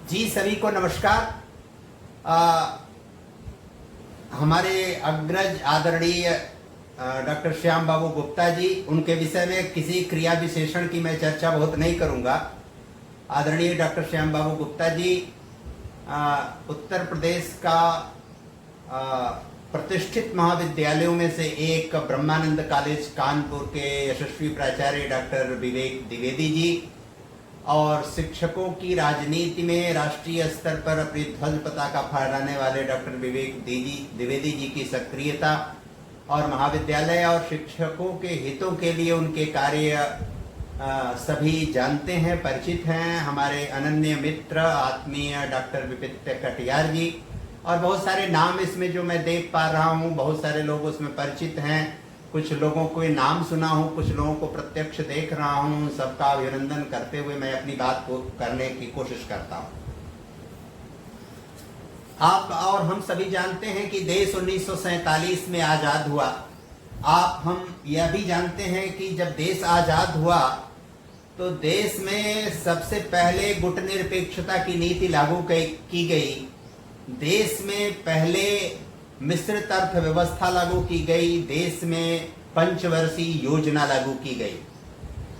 जी सभी को नमस्कार। हमारे अग्रज आदरणीय डॉक्टर श्याम बाबू गुप्ता जी, उनके विषय में किसी क्रिया विशेषण की मैं चर्चा बहुत नहीं करूंगा। आदरणीय डॉक्टर श्याम बाबू गुप्ता जी उत्तर प्रदेश का प्रतिष्ठित महाविद्यालयों में से एक ब्रह्मानंद कॉलेज कानपुर के यशस्वी प्राचार्य डॉक्टर विवेक द्विवेदी जी और शिक्षकों की राजनीति में राष्ट्रीय स्तर पर अपनी ध्वज पताका फहराने वाले डॉक्टर विवेक द्विवेदी जी की सक्रियता और महाविद्यालय और शिक्षकों के हितों के लिए उनके कार्य सभी जानते हैं, परिचित हैं। हमारे अनन्य मित्र आत्मीय डॉक्टर विपिन कटियार जी और बहुत सारे नाम इसमें जो मैं देख पा रहा हूँ, बहुत सारे लोग उसमें परिचित हैं। कुछ लोगों को नाम सुना हूँ, कुछ लोगों को प्रत्यक्ष देख रहा हूँ। सबका अभिनंदन करते हुए मैं अपनी बात को करने की कोशिश करता हूँ। आप और हम सभी जानते हैं कि देश 1947 में आजाद हुआ। हम यह भी जानते हैं कि जब देश आजाद हुआ तो देश में सबसे पहले गुटनिरपेक्षता की नीति लागू की गई। देश में पहले मिश्रित अर्थव्यवस्था लागू की गई। देश में पंचवर्षीय योजना लागू की गई।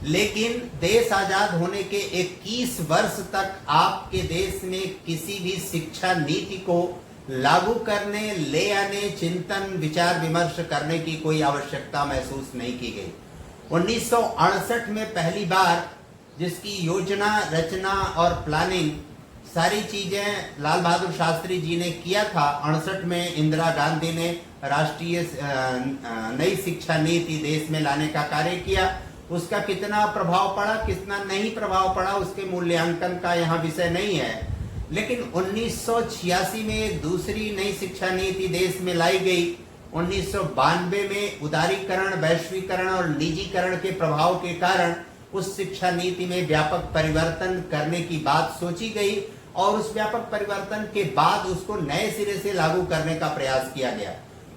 लेकिन देश आजाद होने के 21 वर्ष तक आपके देश में किसी भी शिक्षा नीति को लागू करने, ले आने, चिंतन, विचार विमर्श करने की कोई आवश्यकता महसूस नहीं की गई। 1968 में पहली बार जिसकी योजना, रचना और प्लानिंग सारी चीजें लाल बहादुर शास्त्री जी ने किया था। 68 में इंदिरा गांधी ने राष्ट्रीय नई शिक्षा नीति देश में लाने का कार्य किया। उसका कितना प्रभाव पड़ा, कितना नहीं प्रभाव पड़ा, उसके मूल्यांकन का यहाँ विषय नहीं है। लेकिन 1986 में एक दूसरी नई शिक्षा नीति देश में लाई गई। 1992 में उदारीकरण, वैश्वीकरण और निजीकरण के प्रभाव के कारण उस शिक्षा नीति में व्यापक परिवर्तन करने की बात सोची गई और उस व्यापक परिवर्तन के बाद उसको नए सिरे से लागू करने का प्रयास किया गया।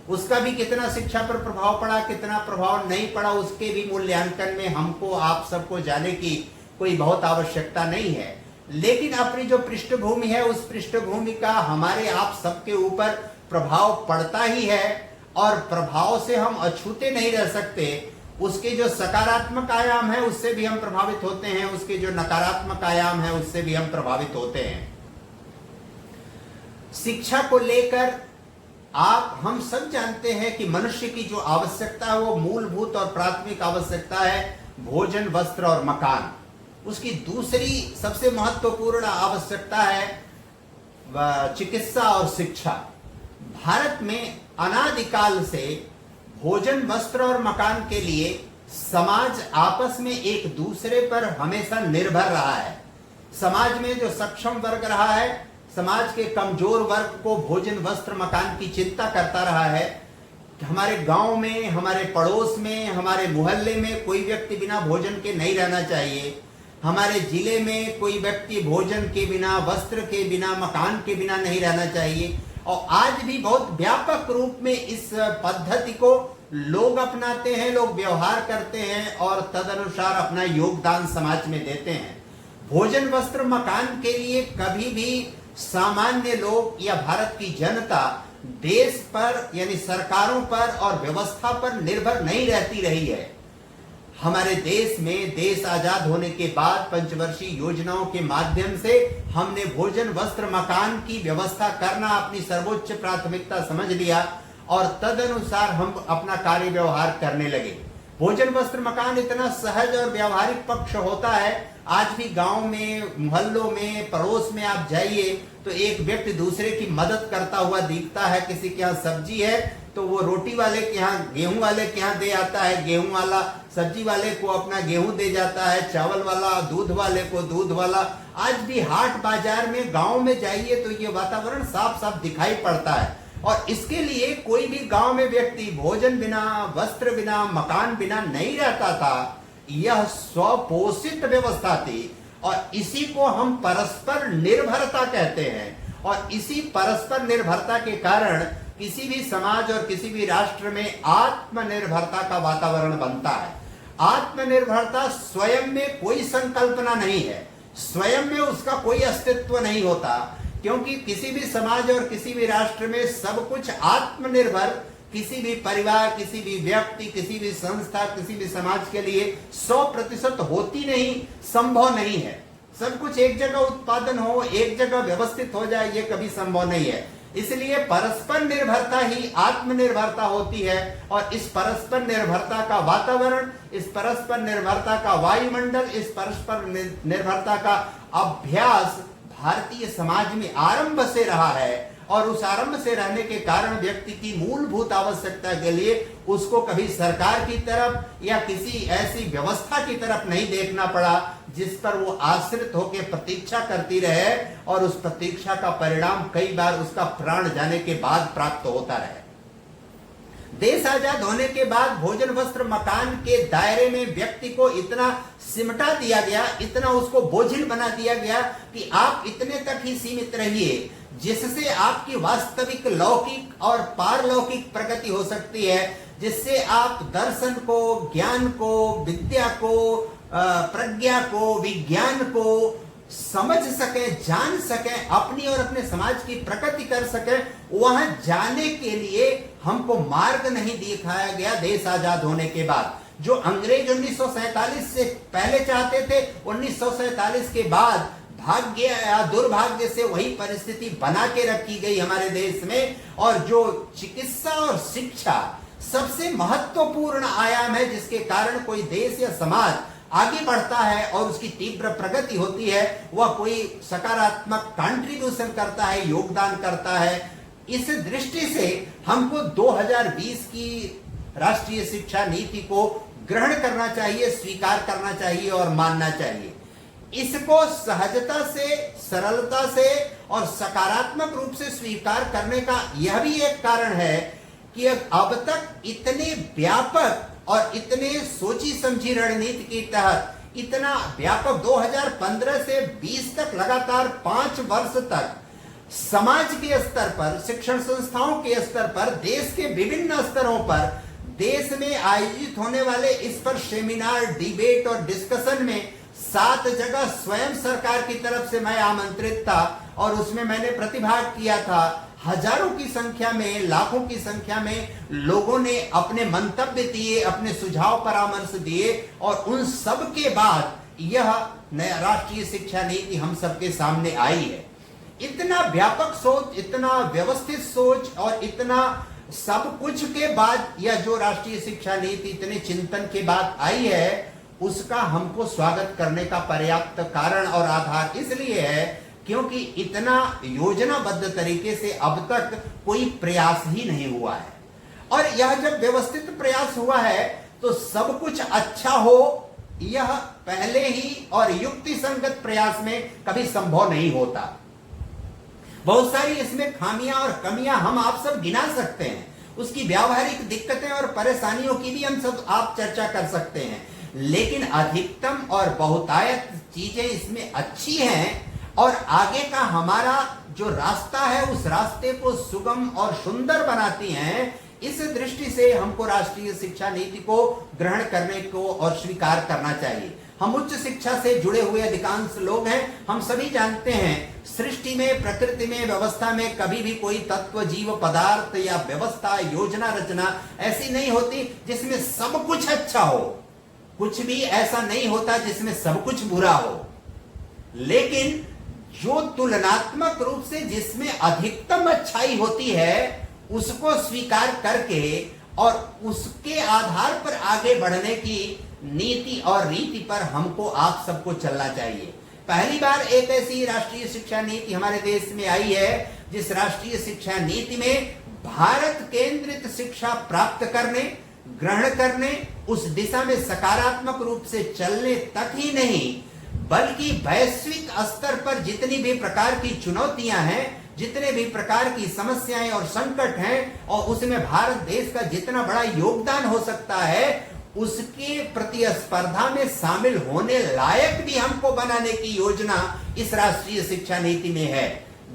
उसका भी कितना शिक्षा पर प्रभाव पड़ा, कितना प्रभाव नहीं पड़ा, उसके भी मूल्यांकन में हमको, आप सबको जाने की कोई बहुत आवश्यकता नहीं है। लेकिन अपनी जो पृष्ठभूमि है, उस पृष्ठभूमि का हमारे आप सबके ऊपर प्रभाव पड़ता ही है और प्रभाव से हम अछूते नहीं रह सकते। उसके जो सकारात्मक आयाम है उससे भी हम प्रभावित होते हैं, उसके जो नकारात्मक आयाम है उससे भी हम प्रभावित होते हैं। शिक्षा को लेकर हम सब जानते हैं कि मनुष्य की जो आवश्यकता है वो मूलभूत और प्राथमिक आवश्यकता है भोजन, वस्त्र और मकान। उसकी दूसरी सबसे महत्वपूर्ण आवश्यकता है चिकित्सा और शिक्षा। भारत में अनादिकाल से भोजन, वस्त्र और मकान के लिए समाज आपस में एक दूसरे पर हमेशा निर्भर रहा है। समाज में जो सक्षम वर्ग रहा है, समाज के कमजोर वर्ग को भोजन, वस्त्र, मकान की चिंता करता रहा है। हमारे गांव में, हमारे पड़ोस में, हमारे मोहल्ले में कोई व्यक्ति बिना भोजन के नहीं रहना चाहिए। हमारे जिले में कोई व्यक्ति भोजन के बिना, वस्त्र के बिना, मकान के बिना नहीं रहना चाहिए। और आज भी बहुत व्यापक रूप में इस पद्धति को लोग अपनाते हैं, लोग व्यवहार करते हैं और तदनुसार अपना योगदान समाज में देते हैं। भोजन, वस्त्र, मकान के लिए कभी भी सामान्य लोग या भारत की जनता देश पर यानी सरकारों पर और व्यवस्था पर निर्भर नहीं रहती रही है। हमारे देश में देश आजाद होने के बाद पंचवर्षीय योजनाओं के माध्यम से हमने भोजन, वस्त्र, मकान की व्यवस्था करना अपनी सर्वोच्च प्राथमिकता समझ लिया और तदनुसार हम अपना कार्य व्यवहार करने लगे। भोजन, वस्त्र, मकान इतना सहज और व्यावहारिक पक्ष होता है। आज भी गांव में, मोहल्लों में, पड़ोस में आप जाइए तो एक व्यक्ति दूसरे की मदद करता हुआ दिखता है। किसी के यहाँ सब्जी है तो वो रोटी वाले के यहाँ, गेहूं वाले के यहाँ दे आता है, गेहूं वाला सब्जी वाले को अपना गेहूं दे जाता है, चावल वाला दूध वाले को दूध वाला। आज भी हाट बाजार में, गांव में जाइए तो ये वातावरण साफ साफ दिखाई पड़ता है। और इसके लिए कोई भी गांव में व्यक्ति भोजन बिना, वस्त्र बिना, मकान बिना नहीं रहता था। यह स्वपोषित व्यवस्था थी और इसी को हम परस्पर निर्भरता कहते हैं। और इसी परस्पर निर्भरता के कारण किसी भी समाज और किसी भी राष्ट्र में आत्मनिर्भरता का वातावरण बनता है। आत्मनिर्भरता स्वयं में कोई संकल्पना नहीं है, स्वयं में उसका कोई अस्तित्व नहीं होता, क्योंकि किसी भी समाज और किसी भी राष्ट्र में सब कुछ आत्मनिर्भर, किसी भी परिवार, किसी भी व्यक्ति, किसी भी संस्था, किसी भी समाज के लिए 100% होती नहीं, संभव नहीं है। सब कुछ एक जगह उत्पादन हो, एक जगह व्यवस्थित हो जाए, ये कभी संभव नहीं है। इसलिए परस्पर निर्भरता ही आत्मनिर्भरता होती है, और इस परस्पर निर्भरता का वातावरण, इस परस्पर निर्भरता का वायुमंडल, इस परस्पर निर्भरता का अभ्यास भारतीय समाज में आरंभ से रहा है, और उस आरंभ से रहने के कारण व्यक्ति की मूलभूत आवश्यकता के लिए उसको कभी सरकार की तरफ या किसी ऐसी व्यवस्था की तरफ नहीं देखना पड़ा जिस पर वो आश्रित होकर प्रतीक्षा करती रहे, और उस प्रतीक्षा का परिणाम कई बार उसका प्राण जाने के बाद प्राप्त होता रहे। देश आजाद होने के बाद भोजन वस्त्र मकान के दायरे में व्यक्ति को इतना सिमटा दिया गया, इतना उसको बोझिल बना दिया गया कि आप इतने तक ही सीमित रहिए जिससे आपकी वास्तविक लौकिक और पारलौकिक प्रगति हो सकती है, जिससे आप दर्शन को, ज्ञान को, विद्या को, प्रज्ञा को, विज्ञान को समझ सके, जान सके, अपनी और अपने समाज की प्रगति कर सके। वहां जाने के लिए हमको मार्ग नहीं दिखाया गया। देश आजाद होने के बाद जो अंग्रेज 1947 से पहले चाहते थे, 1947 के बाद भाग्य या दुर्भाग्य से वही परिस्थिति बना के रखी गई हमारे देश में। और जो चिकित्सा और शिक्षा सबसे महत्वपूर्ण आयाम है जिसके कारण कोई देश या समाज आगे बढ़ता है और उसकी तीव्र प्रगति होती है, वह कोई सकारात्मक कंट्रीब्यूशन करता है, योगदान करता है। इस दृष्टि से हमको 2020 की राष्ट्रीय शिक्षा नीति को ग्रहण करना चाहिए, स्वीकार करना चाहिए और मानना चाहिए। इसको सहजता से, सरलता से और सकारात्मक रूप से स्वीकार करने का यह भी एक कारण है कि अब तक इतने व्यापक और इतने सोची समझी रणनीति के तहत इतना व्यापक 2015 से 20 तक लगातार 5 वर्ष तक समाज के स्तर पर, शिक्षण संस्थाओं के स्तर पर, देश के विभिन्न स्तरों पर देश में आयोजित होने वाले इस पर सेमिनार, डिबेट और डिस्कशन में 7 जगह स्वयं सरकार की तरफ से मैं आमंत्रित था और उसमें मैंने प्रतिभाग किया था। हजारों की संख्या में, लाखों की संख्या में लोगों ने अपने मंतव्य दिए, अपने सुझाव परामर्श दिए, और उन सब के बाद यह नया राष्ट्रीय शिक्षा नीति हम सबके सामने आई है। इतना व्यापक सोच, इतना व्यवस्थित सोच और इतना सब कुछ के बाद यह जो राष्ट्रीय शिक्षा नीति इतने चिंतन के बाद आई है, उसका हमको स्वागत करने का पर्याप्त कारण और आधार इसलिए है क्योंकि इतना योजनाबद्ध तरीके से अब तक कोई प्रयास ही नहीं हुआ है। और यह जब व्यवस्थित प्रयास हुआ है तो सब कुछ अच्छा हो, यह पहले ही और युक्ति संगत प्रयास में कभी संभव नहीं होता। बहुत सारी इसमें खामियां और कमियां हम आप सब गिना सकते हैं, उसकी व्यावहारिक दिक्कतें और परेशानियों की भी हम सब आप चर्चा कर सकते हैं, लेकिन अधिकतम और बहुतायत चीजें इसमें अच्छी हैं और आगे का हमारा जो रास्ता है उस रास्ते को सुगम और सुंदर बनाती हैं। इस दृष्टि से हमको राष्ट्रीय शिक्षा नीति को ग्रहण करने को और स्वीकार करना चाहिए। हम उच्च शिक्षा से जुड़े हुए अधिकांश लोग हैं, हम सभी जानते हैं सृष्टि में, प्रकृति में, व्यवस्था में कभी भी कोई तत्व, जीव, पदार्थ या व्यवस्था, योजना, रचना ऐसी नहीं होती जिसमें सब कुछ अच्छा हो। कुछ भी ऐसा नहीं होता जिसमें सब कुछ बुरा हो, लेकिन जो तुलनात्मक रूप से जिसमें अधिकतम अच्छाई होती है उसको स्वीकार करके और उसके आधार पर आगे बढ़ने की नीति और रीति पर हमको आप सबको चलना चाहिए। पहली बार एक ऐसी राष्ट्रीय शिक्षा नीति हमारे देश में आई है जिस राष्ट्रीय शिक्षा नीति में भारत केंद्रित शिक्षा प्राप्त करने, ग्रहण करने, उस दिशा में सकारात्मक रूप से चलने तक ही नहीं बल्कि वैश्विक स्तर पर जितनी भी प्रकार की चुनौतियां हैं, जितने भी प्रकार की समस्याएं और संकट हैं और उसमें भारत देश का जितना बड़ा योगदान हो सकता है उसके प्रतिस्पर्धा में शामिल होने लायक भी हमको बनाने की योजना इस राष्ट्रीय शिक्षा नीति में है।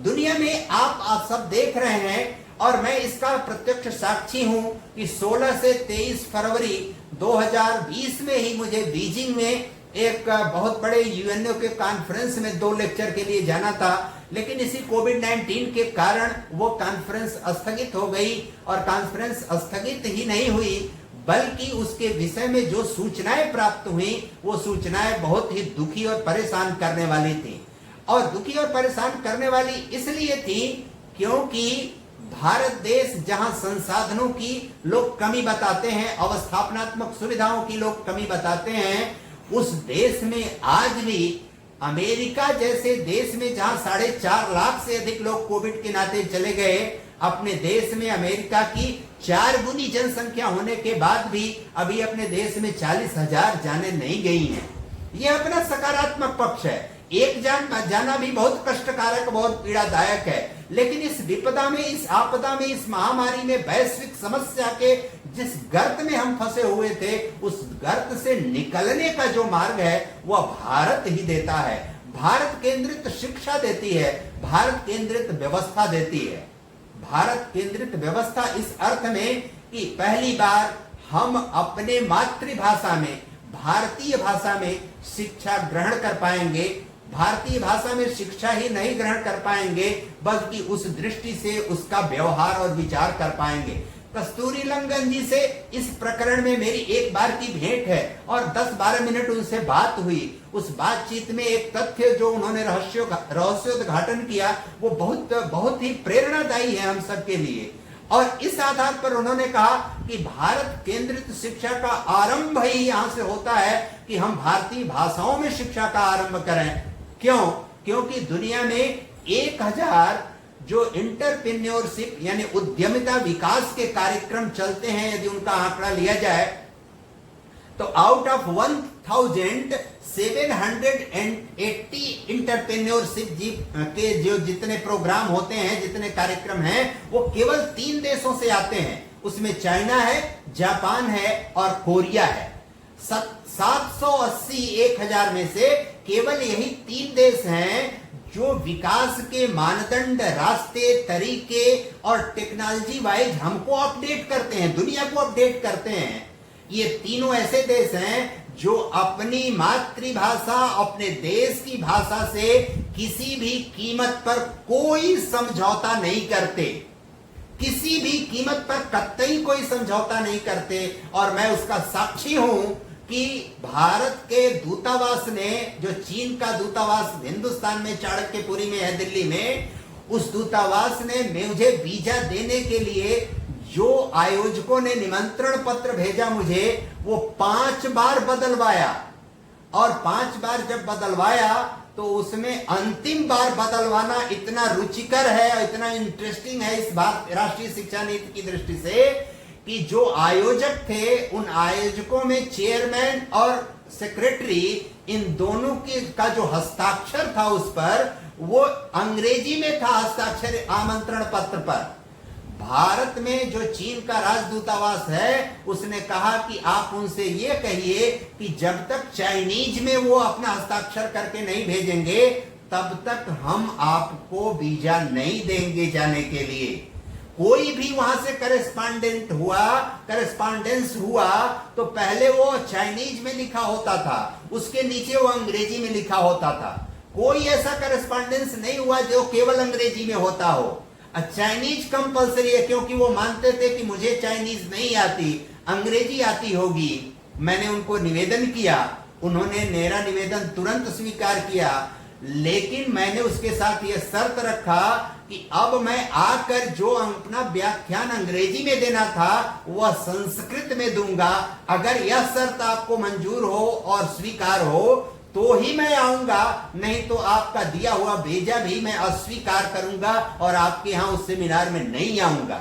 दुनिया में आप सब देख रहे हैं और मैं इसका प्रत्यक्ष साक्षी हूं कि 16 से 23 फरवरी 2020 में ही मुझे बीजिंग में एक बहुत बड़े यूएनओ के कॉन्फ्रेंस में 2 लेक्चर के लिए जाना था, लेकिन इसी कोविड-19 के कारण वो कॉन्फ्रेंस स्थगित हो गई। और कॉन्फ्रेंस स्थगित ही नहीं हुई, बल्कि उसके विषय में जो सूचनाएं प्राप्त हुई वो सूचनाएं बहुत ही दुखी और परेशान करने वाली थी। और दुखी और परेशान करने वाली इसलिए थी क्योंकि भारत देश जहां संसाधनों की लोग कमी बताते हैं, अवस्थापनात्मक सुविधाओं की लोग कमी बताते हैं, उस देश में आज भी अमेरिका जैसे देश में जहां 4.5 लाख से अधिक लोग कोविड के नाते चले गए, अपने देश में अमेरिका की 4 गुनी जनसंख्या होने के बाद भी अभी अपने देश में 40,000 जाने नहीं गई हैं। यह अपना सकारात्मक पक्ष है। एक जान जाना भी बहुत कष्टकारक, बहुत पीड़ादायक है, लेकिन इस विपदा में, इस आपदा में, इस महामारी में, वैश्विक समस्या के जिस गर्त में हम फंसे हुए थे, उस गर्त से निकलने का जो मार्ग है वह भारत ही देता है। भारत केंद्रित शिक्षा देती है, भारत केंद्रित व्यवस्था देती है। भारत केंद्रित व्यवस्था इस अर्थ में कि पहली बार हम अपने मातृभाषा में, भारतीय भाषा में शिक्षा ग्रहण कर पाएंगे। भारतीय भाषा में शिक्षा ही नहीं ग्रहण कर पाएंगे, बल्कि उस दृष्टि से उसका व्यवहार और विचार कर पाएंगे। कस्तूरी रंगन जी से इस प्रकरण में मेरी एक बार की भेंट है और 10-12 मिनट उनसे बात हुई। उस बातचीत में एक तथ्य जो उन्होंने रहस्योद्घाटन किया वो बहुत ही प्रेरणादायी है हम सबके लिए। और इस आधार पर उन्होंने कहा कि भारत केंद्रित शिक्षा का आरंभ ही यहां से होता है कि हम भारतीय भाषाओं में शिक्षा का आरंभ करें। क्यों? क्योंकि दुनिया में 1000 जो इंटरप्रेन्योरशिप यानी उद्यमिता विकास के कार्यक्रम चलते हैं, यदि उनका आंकड़ा लिया जाए तो आउट ऑफ 1780 इंटरप्रेन्योरशिप के जो जितने प्रोग्राम होते हैं, जितने कार्यक्रम हैं, वो केवल 3 देशों से आते हैं। उसमें चाइना है, जापान है और कोरिया है। 780 1000 में से केवल यही 3 देश हैं जो विकास के मानदंड, रास्ते, तरीके और टेक्नोलॉजी वाइज हमको अपडेट करते हैं, दुनिया को अपडेट करते हैं। ये तीनों ऐसे देश हैं जो अपनी मातृभाषा, अपने देश की भाषा से किसी भी कीमत पर कोई समझौता नहीं करते, किसी भी कीमत पर कतई कोई समझौता नहीं करते। और मैं उसका साक्षी हूं कि भारत के दूतावास ने, जो चीन का दूतावास हिंदुस्तान में चाणक्यपुरी में है, दिल्ली में, उस दूतावास ने मुझे वीजा देने के लिए जो आयोजकों ने निमंत्रण पत्र भेजा मुझे, वो 5 बार बदलवाया। और 5 बार जब बदलवाया तो उसमें अंतिम बार बदलवाना इतना रुचिकर है और इतना इंटरेस्टिंग है इस राष्ट्रीय शिक्षा नीति की दृष्टि से कि जो आयोजक थे, उन आयोजकों में चेयरमैन और सेक्रेटरी, इन दोनों के का जो हस्ताक्षर था उस पर, वो अंग्रेजी में था हस्ताक्षर आमंत्रण पत्र पर। भारत में जो चीन का राजदूतावास है, उसने कहा कि आप उनसे ये कहिए कि जब तक चाइनीज में वो अपना हस्ताक्षर करके नहीं भेजेंगे, तब तक हम आपको वीजा नहीं देंगे जाने के लिए। कोई भी वहां से करेस्पॉन्डेंस हुआ तो पहले वो चाइनीज में लिखा होता था, उसके नीचे वो अंग्रेजी में लिखा होता था। कोई ऐसा करेस्पॉन्डेंस नहीं हुआ जो केवल अंग्रेजी में होता हो। चाइनीज कंपलसरी है, क्योंकि वो मानते थे कि मुझे चाइनीज नहीं आती, अंग्रेजी आती होगी। मैंने उनको निवेदन किया, उन्होंने मेरा निवेदन तुरंत स्वीकार किया, लेकिन मैंने उसके साथ यह शर्त रखा कि अब मैं आकर जो अपना व्याख्यान अंग्रेजी में देना था वह संस्कृत में दूंगा। अगर यह शर्त आपको मंजूर हो और स्वीकार हो तो ही मैं आऊंगा, नहीं तो आपका दिया हुआ वीजा भी मैं अस्वीकार करूंगा और आपके यहां उस सेमिनार में नहीं आऊंगा।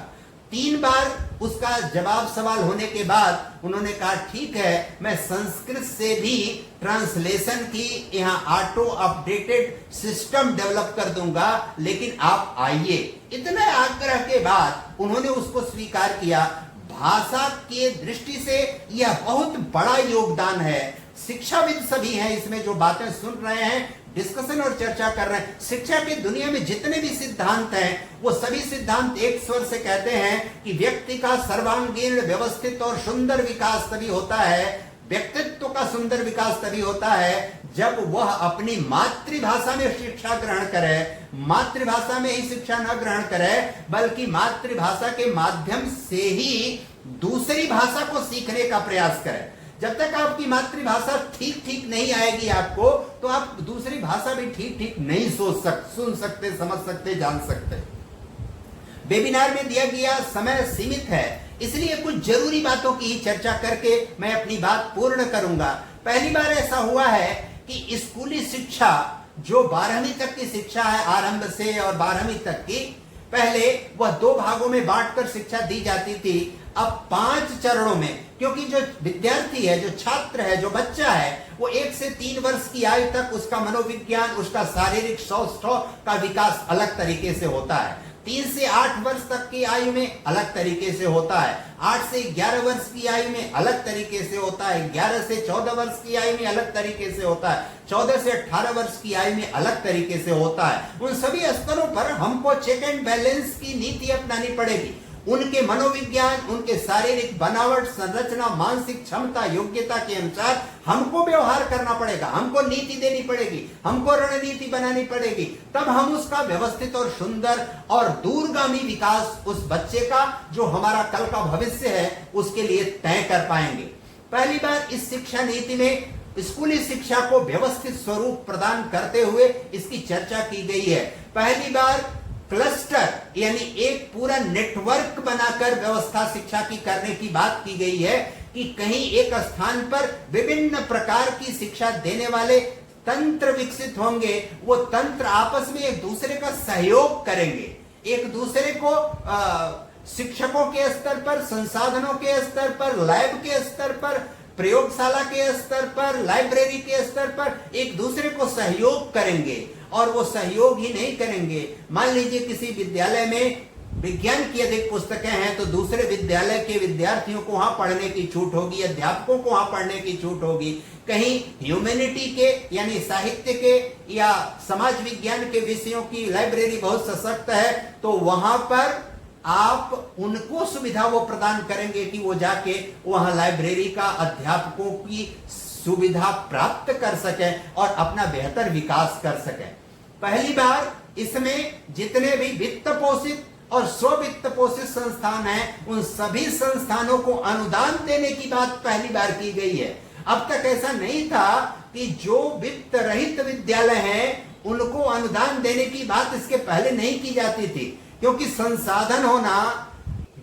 3 बार उसका जवाब सवाल होने के बाद उन्होंने कहा ठीक है, मैं संस्कृत से भी ट्रांसलेशन की यहाँ ऑटो अपडेटेड सिस्टम डेवलप कर दूंगा, लेकिन आप आइए। इतने आग्रह के बाद उन्होंने उसको स्वीकार किया। भाषा के दृष्टि से यह बहुत बड़ा योगदान है। शिक्षाविद सभी हैं इसमें जो बातें सुन रहे हैं, डिस्कशन और चर्चा कर रहे हैं। शिक्षा की दुनिया में जितने भी सिद्धांत हैं, वो सभी सिद्धांत एक स्वर से कहते हैं कि व्यक्ति का सर्वांगीण, व्यवस्थित और सुंदर विकास तभी होता है व्यक्तित्व का सुंदर विकास तभी होता है जब वह अपनी मातृभाषा में शिक्षा ग्रहण करे, मातृभाषा में ही शिक्षा न ग्रहण करे बल्कि मातृभाषा के माध्यम से ही दूसरी भाषा को सीखने का प्रयास करे। जब तक आपकी मातृभाषा ठीक ठीक नहीं आएगी आपको, तो आप दूसरी भाषा भी ठीक ठीक नहीं सुन सकते, समझ सकते, जान सकते। वेबिनार में दिया गया समय सीमित है, इसलिए कुछ जरूरी बातों की ही चर्चा करके मैं अपनी बात पूर्ण करूंगा। पहली बार ऐसा हुआ है कि स्कूली शिक्षा जो 12वीं तक की शिक्षा है, आरंभ से और 12वीं तक की, पहले वह 2 भागों में बांटकर शिक्षा दी जाती थी। अब 5 चरणों में, क्योंकि जो विद्यार्थी है, जो छात्र है, जो बच्चा है, वो 1 से 3 वर्ष की आयु तक उसका मनोविज्ञान, उसका शारीरिक सौष्ठव का विकास अलग तरीके से होता है। 3 से 8 वर्ष तक की आयु में अलग तरीके से होता है। 8 से 11 वर्ष की आयु में अलग तरीके से होता है। 11 से 14 वर्ष की आयु में अलग तरीके से होता है। 14 से 18 वर्ष की आयु में अलग तरीके से होता है। उन सभी स्तरों पर हमको चेक एंड बैलेंस की नीति अपनानी पड़ेगी। उनके मनोविज्ञान, उनके शारीरिक बनावट, संरचना, मानसिक क्षमता, योग्यता के अनुसार हमको व्यवहार करना पड़ेगा, हमको नीति देनी पड़ेगी, हमको रणनीति बनानी पड़ेगी। तब हम उसका व्यवस्थित और सुंदर और दूरगामी विकास उस बच्चे का, जो हमारा कल का भविष्य है, उसके लिए तय कर पाएंगे। पहली बार इस शिक्षा नीति में स्कूली शिक्षा को व्यवस्थित स्वरूप प्रदान करते हुए इसकी चर्चा की गई है। पहली बार क्लस्टर यानी एक पूरा नेटवर्क बनाकर व्यवस्था शिक्षा की करने की बात की गई है कि कहीं एक स्थान पर विभिन्न प्रकार की शिक्षा देने वाले तंत्र विकसित होंगे। वो तंत्र आपस में एक दूसरे का सहयोग करेंगे, एक दूसरे को शिक्षकों के स्तर पर, संसाधनों के स्तर पर, लैब के स्तर पर, प्रयोगशाला के स्तर पर, लाइब्रेरी के स्तर पर एक दूसरे को सहयोग करेंगे। और वो सहयोग ही नहीं करेंगे, मान लीजिए किसी विद्यालय में विज्ञान की अधिक पुस्तकें हैं तो दूसरे विद्यालय के विद्यार्थियों को वहां पढ़ने की छूट होगी, अध्यापकों को वहां पढ़ने की छूट होगी। कहीं ह्यूमैनिटी के यानी साहित्य के या समाज विज्ञान के विषयों की लाइब्रेरी बहुत सशक्त है, तो वहां पर आप उनको सुविधा वो प्रदान करेंगे कि वो जाके वहां लाइब्रेरी का अध्यापकों की सुविधा प्राप्त कर सके और अपना बेहतर विकास कर सके। पहली बार इसमें जितने भी वित्त पोषित और स्ववित्त पोषित संस्थान हैं, उन सभी संस्थानों को अनुदान देने की बात पहली बार की गई है। अब तक ऐसा नहीं था कि जो वित्त रहित विद्यालय हैं उनको अनुदान देने की बात इसके पहले नहीं की जाती थी, क्योंकि संसाधन होना,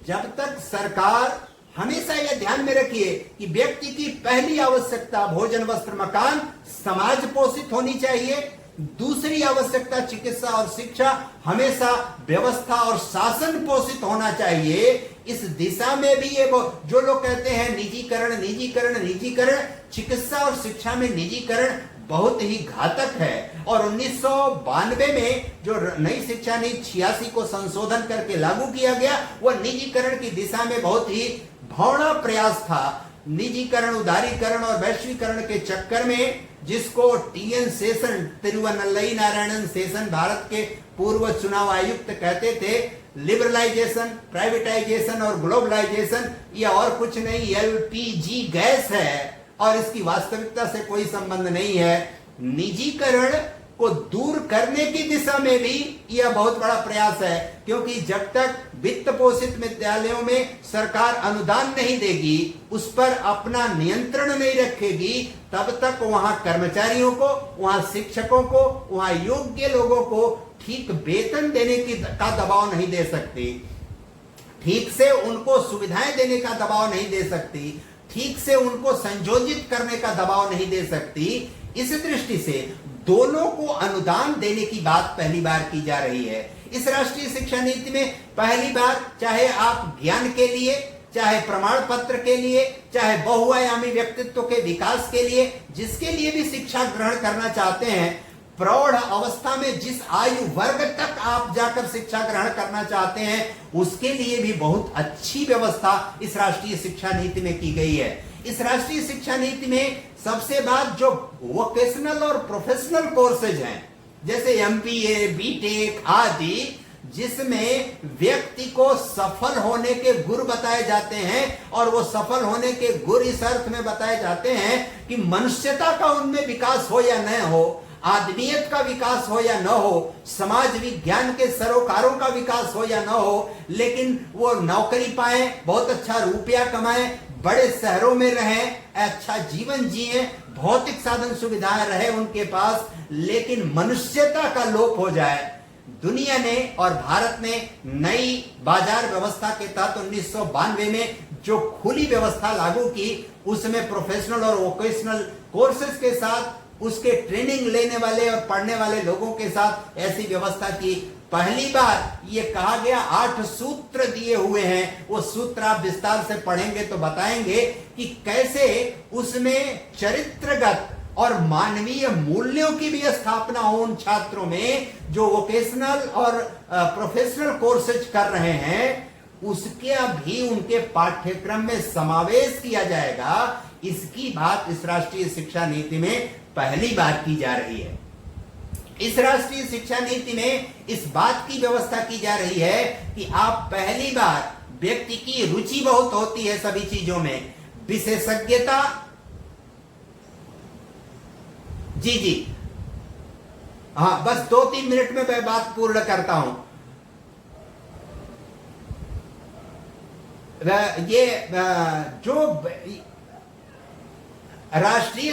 जब तक सरकार, हमेशा यह ध्यान में रखिए कि व्यक्ति की पहली आवश्यकता भोजन, वस्त्र, मकान, समाज पोषित होनी चाहिए। दूसरी आवश्यकता चिकित्सा और शिक्षा, हमेशा व्यवस्था और शासन पोषित होना चाहिए। इस दिशा में भी ये जो लोग कहते हैं निजीकरण निजीकरण निजीकरण, चिकित्सा और शिक्षा में निजीकरण बहुत ही घातक है। और 1992 में जो नई शिक्षा नीति 86 को संशोधन करके लागू किया गया, वह निजीकरण की दिशा में बहुत ही भौड़ा प्रयास था। निजीकरण, उदारीकरण और वैश्वीकरण के चक्कर में, जिसको टीएन शेषन, तिरुवनल्लई नारायणन शेषन, भारत के पूर्व चुनाव आयुक्त कहते थे, लिबरलाइजेशन, प्राइवेटाइजेशन और ग्लोबलाइजेशन यह और कुछ नहीं, एलपीजी गैस है और इसकी वास्तविकता से कोई संबंध नहीं है। निजीकरण को दूर करने की दिशा में भी यह बहुत बड़ा प्रयास है, क्योंकि जब तक वित्त पोषित विद्यालयों में सरकार अनुदान नहीं देगी, उस पर अपना नियंत्रण नहीं रखेगी, तब तक वहां कर्मचारियों को, वहां शिक्षकों को, वहां योग्य लोगों को ठीक वेतन देने का दबाव नहीं दे सकती, ठीक से उनको सुविधाएं देने का दबाव नहीं दे सकती, ठीक से उनको संयोजित करने का दबाव नहीं दे सकती। इस दृष्टि से दोनों को अनुदान देने की बात पहली बार की जा रही है। इस राष्ट्रीय शिक्षा नीति में पहली बार, चाहे आप ज्ञान के लिए, चाहे प्रमाण पत्र के लिए, चाहे बहुआयामी व्यक्तित्व के विकास के लिए, जिसके लिए भी शिक्षा ग्रहण करना चाहते हैं, प्रौढ़ अवस्था में जिस आयु वर्ग तक आप जाकर शिक्षा ग्रहण करना चाहते हैं, उसके लिए भी बहुत अच्छी व्यवस्था इस राष्ट्रीय शिक्षा नीति में की गई है। इस राष्ट्रीय शिक्षा नीति में सबसे बात जो वोकेशनल और प्रोफेशनल कोर्सेज हैं, जैसे एमपीए, बीटेक आदि, जिसमें व्यक्ति को सफल होने के गुर बताए जाते हैं, और वो सफल होने के गुर इस अर्थ में बताए जाते हैं कि मनुष्यता का उनमें विकास हो या न हो, आदमियत का विकास हो या न हो, समाज विज्ञान के सरोकारों का विकास हो या न हो, लेकिन वो नौकरी पाए, बहुत अच्छा रुपया कमाए, बड़े शहरों में रहें, अच्छा जीवन जिए, भौतिक साधन सुविधाएं रहे उनके पास, लेकिन मनुष्यता का लोप हो जाए। दुनिया ने और भारत ने नई बाजार व्यवस्था के तहत 1992 में जो खुली व्यवस्था लागू की, उसमें प्रोफेशनल और वोकेशनल कोर्सेज के साथ उसके ट्रेनिंग लेने वाले और पढ़ने वाले लोगों के साथ ऐसी व्यवस्था की। पहली बार ये कहा गया, 8 सूत्र दिए हुए हैं, वो सूत्र आप विस्तार से पढ़ेंगे तो बताएंगे कि कैसे उसमें चरित्रगत और मानवीय मूल्यों की भी स्थापना हो उन छात्रों में जो वोकेशनल और प्रोफेशनल कोर्सेज कर रहे हैं, उसके भी उनके पाठ्यक्रम में समावेश किया जाएगा। इसकी बात इस राष्ट्रीय शिक्षा नीति में पहली बार की जा रही है। इस राष्ट्रीय शिक्षा नीति में इस बात की व्यवस्था की जा रही है कि आप पहली बार, व्यक्ति की रुचि बहुत होती है सभी चीजों में, विशेषज्ञता, जी हाँ, बस 2-3 मिनट में मैं बात पूर्ण करता हूं। ये जो राष्ट्रीय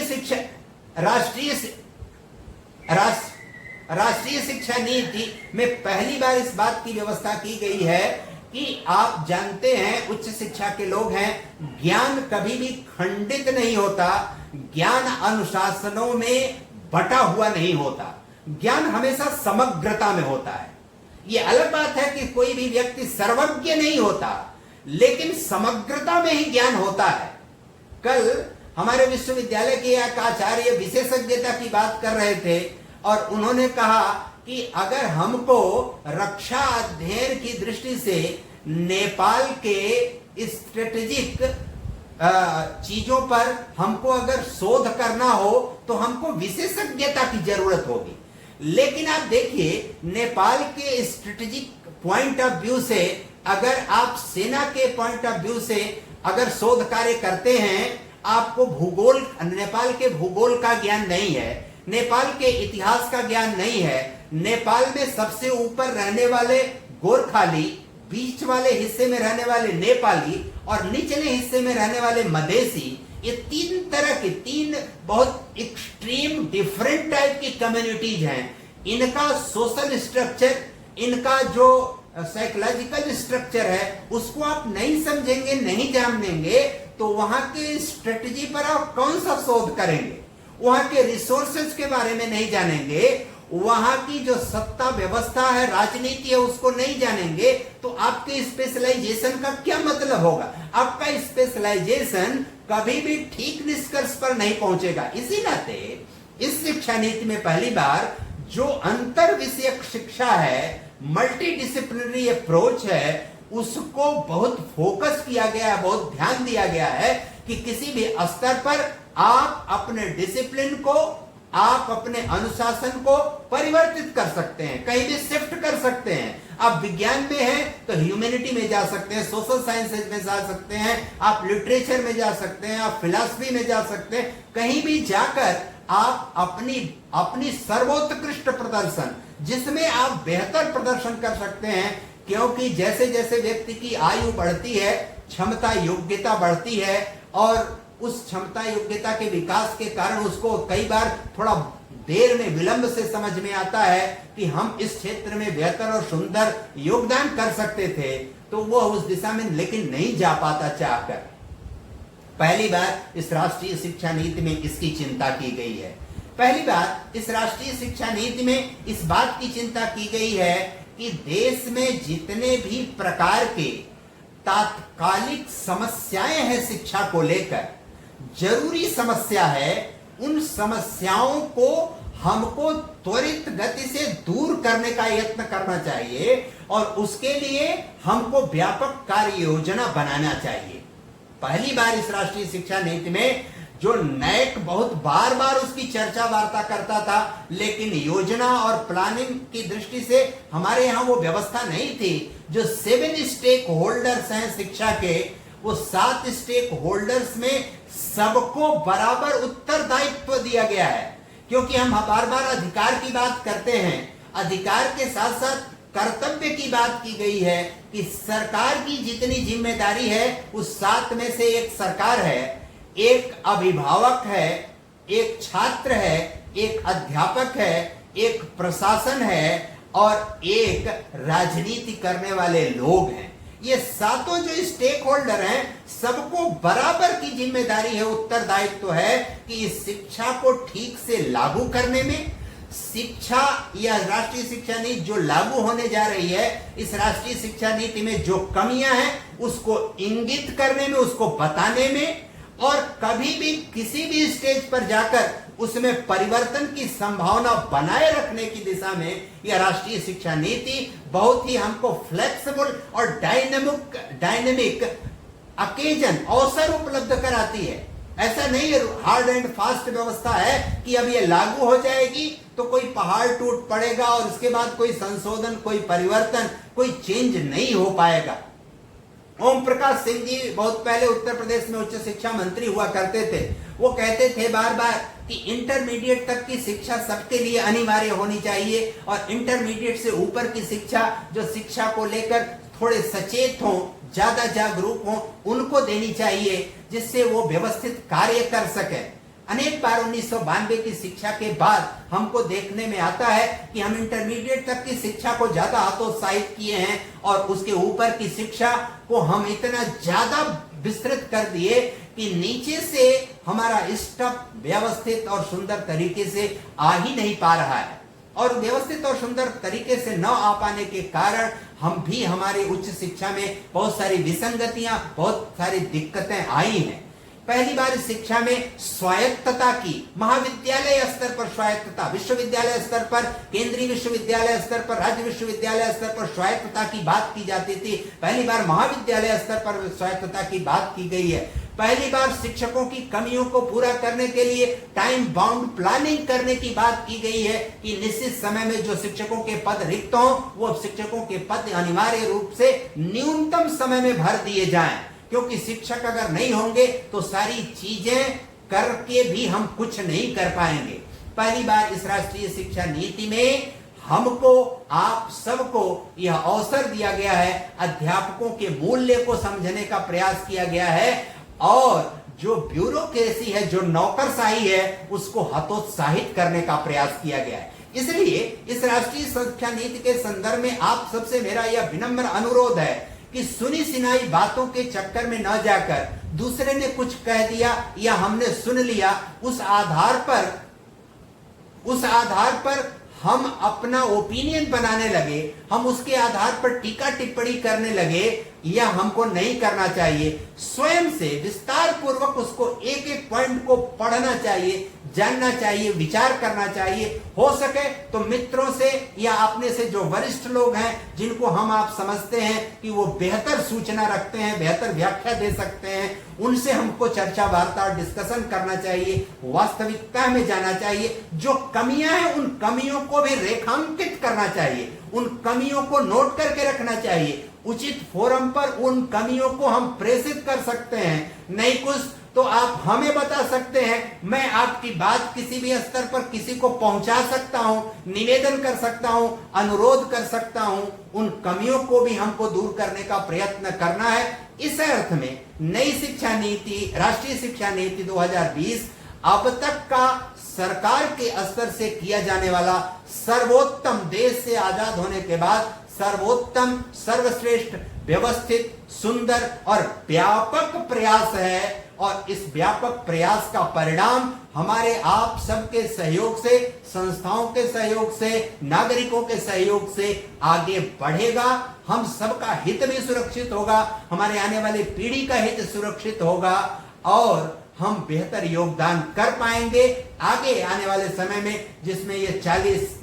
शिक्षा नीति में पहली बार इस बात की व्यवस्था की गई है कि आप जानते हैं, उच्च शिक्षा के लोग हैं, ज्ञान कभी भी खंडित नहीं होता, ज्ञान अनुशासनों में बटा हुआ नहीं होता, ज्ञान हमेशा समग्रता में होता है। यह अलग बात है कि कोई भी व्यक्ति सर्वज्ञ नहीं होता, लेकिन समग्रता में ही ज्ञान होता है। कल हमारे विश्वविद्यालय के एक आचार्य विशेषज्ञता की बात कर रहे थे और उन्होंने कहा कि अगर हमको रक्षा अध्ययन की दृष्टि से नेपाल के स्ट्रेटेजिक चीजों पर हमको अगर शोध करना हो तो हमको विशेषज्ञता की जरूरत होगी। लेकिन आप देखिए, नेपाल के स्ट्रेटेजिक पॉइंट ऑफ व्यू से, अगर आप सेना के पॉइंट ऑफ व्यू से अगर शोध कार्य करते हैं, आपको भूगोल, नेपाल के भूगोल का ज्ञान नहीं है, नेपाल के इतिहास का ज्ञान नहीं है, नेपाल में सबसे ऊपर रहने वाले गोरखाली, बीच वाले हिस्से में रहने वाले नेपाली और निचले हिस्से में रहने वाले मधेसी, ये 3 तरह की, 3 बहुत एक्सट्रीम डिफरेंट टाइप की कम्युनिटीज हैं। इनका सोशल स्ट्रक्चर, इनका जो साइकोलॉजिकल स्ट्रक्चर है, उसको आप नहीं समझेंगे, नहीं जानेंगे तो वहां के स्ट्रेटजी पर आप कौन सा शोध करेंगे? वहां के रिसोर्सेज के बारे में नहीं जानेंगे, वहां की जो सत्ता व्यवस्था है, राजनीति है, उसको नहीं जानेंगे तो आपके स्पेशलाइजेशन का क्या मतलब होगा? आपका स्पेशलाइजेशन कभी भी ठीक निष्कर्ष पर नहीं पहुंचेगा। इसी नाते इस शिक्षा नीति में पहली बार जो अंतर विषयक शिक्षा है, मल्टी डिसिप्लिनरी अप्रोच है, उसको बहुत फोकस किया गया है, बहुत ध्यान दिया गया है कि किसी भी स्तर पर आप अपने डिसिप्लिन को, आप अपने अनुशासन को परिवर्तित कर सकते हैं, कहीं भी शिफ्ट कर सकते हैं। आप विज्ञान में हैं तो ह्यूमैनिटी में जा सकते हैं, सोशल साइंसेज में जा सकते हैं, आप लिटरेचर में जा सकते हैं, आप फिलॉसफी में जा सकते हैं। कहीं भी जाकर आप अपनी सर्वोत्कृष्ट प्रदर्शन, जिसमें आप बेहतर प्रदर्शन कर सकते हैं, क्योंकि जैसे जैसे व्यक्ति की आयु बढ़ती है, क्षमता योग्यता बढ़ती है और उस क्षमता योग्यता के विकास के कारण उसको कई बार थोड़ा देर में, विलंब से समझ में आता है कि हम इस क्षेत्र में बेहतर और सुंदर योगदान कर सकते थे, तो वो उस दिशा में लेकिन नहीं जा पाता चाहकर। पहली बार इस राष्ट्रीय शिक्षा नीति में इसकी चिंता की गई है। पहली बार इस राष्ट्रीय शिक्षा नीति में इस बात की चिंता की गई है कि देश में जितने भी प्रकार के तात्कालिक समस्याएं हैं शिक्षा को लेकर, जरूरी समस्या है, उन समस्याओं को हमको त्वरित गति से दूर करने का यत्न करना चाहिए और उसके लिए हमको व्यापक कार्य योजना बनाना चाहिए। पहली बार इस राष्ट्रीय शिक्षा नीति में जो नैक बहुत बार बार उसकी चर्चा वार्ता करता था, लेकिन योजना और प्लानिंग की दृष्टि से हमारे यहाँ वो व्यवस्था नहीं थी। जो 7 स्टेक होल्डर्स हैं शिक्षा के, वो 7 स्टेक होल्डर्स में सबको बराबर उत्तरदायित्व दिया गया है। क्योंकि हम बार बार अधिकार की बात करते हैं, अधिकार के साथ साथ कर्तव्य की बात की गई है कि सरकार की जितनी जिम्मेदारी है उस 7 में से एक सरकार है, एक अभिभावक है, एक छात्र है, एक अध्यापक है, एक प्रशासन है और एक राजनीति करने वाले लोग हैं। ये सातों जो स्टेक होल्डर हैं, सबको बराबर की जिम्मेदारी है, उत्तरदायित्व है कि इस शिक्षा को ठीक से लागू करने में, शिक्षा या राष्ट्रीय शिक्षा नीति जो लागू होने जा रही है, इस राष्ट्रीय शिक्षा नीति में जो कमियां हैं उसको इंगित करने में, उसको बताने में, और कभी भी किसी भी स्टेज पर जाकर उसमें परिवर्तन की संभावना बनाए रखने की दिशा में यह राष्ट्रीय शिक्षा नीति बहुत ही हमको फ्लेक्सिबल और डायनेमिक अकेजन अवसर उपलब्ध कराती है। ऐसा नहीं है हार्ड एंड फास्ट व्यवस्था है कि अब ये लागू हो जाएगी तो कोई पहाड़ टूट पड़ेगा और उसके बाद कोई संशोधन, कोई परिवर्तन, कोई चेंज नहीं हो पाएगा। ओम प्रकाश सिंह जी बहुत पहले उत्तर प्रदेश में उच्च शिक्षा मंत्री हुआ करते थे। वो कहते थे बार बार कि इंटरमीडिएट तक की शिक्षा सबके लिए अनिवार्य होनी चाहिए और इंटरमीडिएट से ऊपर की शिक्षा, जो शिक्षा को लेकर थोड़े सचेत हों, ज्यादा जागरूक हों, उनको देनी चाहिए, जिससे वो व्यवस्थित कार्य कर सके। अनेक बार 1992 की शिक्षा के बाद हमको देखने में आता है कि हम इंटरमीडिएट तक की शिक्षा को ज्यादा हतोत्साहित किए हैं और उसके ऊपर की शिक्षा को हम इतना ज्यादा विस्तृत कर दिए कि नीचे से हमारा स्टफ व्यवस्थित और सुंदर तरीके से आ ही नहीं पा रहा है। और व्यवस्थित और सुंदर तरीके से न आ पाने के कारण हम भी हमारी उच्च शिक्षा में बहुत सारी विसंगतियां, बहुत सारी दिक्कतें आई हैं। पहली बार शिक्षा में स्वायत्तता की, महाविद्यालय स्तर पर स्वायत्तता, विश्वविद्यालय स्तर पर, केंद्रीय विश्वविद्यालय स्तर पर, राज्य विश्वविद्यालय स्तर पर स्वायत्तता की बात की जाती थी। पहली बार महाविद्यालय स्तर पर स्वायत्तता की बात की गई है। पहली बार शिक्षकों की कमियों को पूरा करने के लिए टाइम बाउंड प्लानिंग करने की बात की गई है कि निश्चित समय में जो शिक्षकों के पद रिक्त हों, वो शिक्षकों के पद अनिवार्य रूप से न्यूनतम समय में भर दिए जाएं, क्योंकि शिक्षक अगर नहीं होंगे तो सारी चीजें करके भी हम कुछ नहीं कर पाएंगे। पहली बार इस राष्ट्रीय शिक्षा नीति में हमको, आप सबको यह अवसर दिया गया है, अध्यापकों के मूल्य को समझने का प्रयास किया गया है और जो ब्यूरोक्रेसी है, जो नौकरशाही है, उसको हतोत्साहित करने का प्रयास किया गया है। इसलिए इस राष्ट्रीय शिक्षा नीति के संदर्भ में आप सबसे मेरा यह विनम्र अनुरोध है कि सुनी सुनाई बातों के चक्कर में न जाकर, दूसरे ने कुछ कह दिया या हमने सुन लिया, उस आधार पर हम अपना ओपिनियन बनाने लगे, हम उसके आधार पर टीका टिप्पणी करने लगे, यह हमको नहीं करना चाहिए। स्वयं से विस्तार पूर्वक उसको एक एक पॉइंट को पढ़ना चाहिए, जानना चाहिए, विचार करना चाहिए। हो सके तो मित्रों से या अपने से जो वरिष्ठ लोग हैं, जिनको हम आप समझते हैं कि वो बेहतर सूचना रखते हैं, बेहतर व्याख्या दे सकते हैं, उनसे हमको चर्चा वार्ता और डिस्कशन करना चाहिए, वास्तविकता में जाना चाहिए। जो कमियां हैं उन कमियों को भी रेखांकित करना चाहिए, उन कमियों को नोट करके रखना चाहिए। उचित फोरम पर उन कमियों को हम प्रेषित कर सकते हैं। नहीं कुछ तो आप हमें बता सकते हैं, मैं आपकी बात किसी भी स्तर पर किसी को पहुंचा सकता हूं, निवेदन कर सकता हूं, अनुरोध कर सकता हूं। उन कमियों को भी हमको दूर करने का प्रयत्न करना है। इस अर्थ में नई शिक्षा नीति, राष्ट्रीय शिक्षा नीति 2020 अब तक का सरकार के स्तर से किया जाने वाला सर्वोत्तम, देश से आजाद होने के बाद सर्वोत्तम, सर्वश्रेष्ठ, व्यवस्थित, सुंदर और व्यापक प्रयास है। और इस व्यापक प्रयास का परिणाम हमारे आप सबके सहयोग से, संस्थाओं के सहयोग से, नागरिकों के सहयोग से आगे बढ़ेगा। हम सबका हित भी सुरक्षित होगा, हमारे आने वाली पीढ़ी का हित सुरक्षित होगा और हम बेहतर योगदान कर पाएंगे आगे आने वाले समय में, जिसमें ये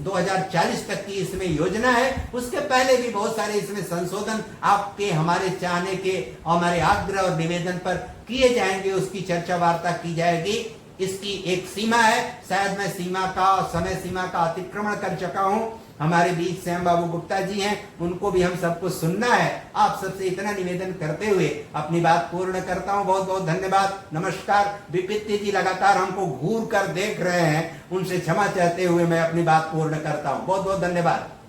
2040 तक की इसमें योजना है। उसके पहले भी बहुत सारे इसमें संशोधन आपके हमारे चाहने के और हमारे आग्रह और निवेदन पर किए जाएंगे, उसकी चर्चा वार्ता की जाएगी। इसकी एक सीमा है, शायद मैं सीमा का और समय सीमा का अतिक्रमण कर चुका हूं। हमारे बीच श्याम बाबू गुप्ता जी हैं, उनको भी हम सबको सुनना है। आप सबसे इतना निवेदन करते हुए अपनी बात पूर्ण करता हूं। बहुत बहुत धन्यवाद, नमस्कार। विपित्ति जी लगातार हमको घूर कर देख रहे हैं, उनसे क्षमा चाहते हुए मैं अपनी बात पूर्ण करता हूं। बहुत बहुत धन्यवाद।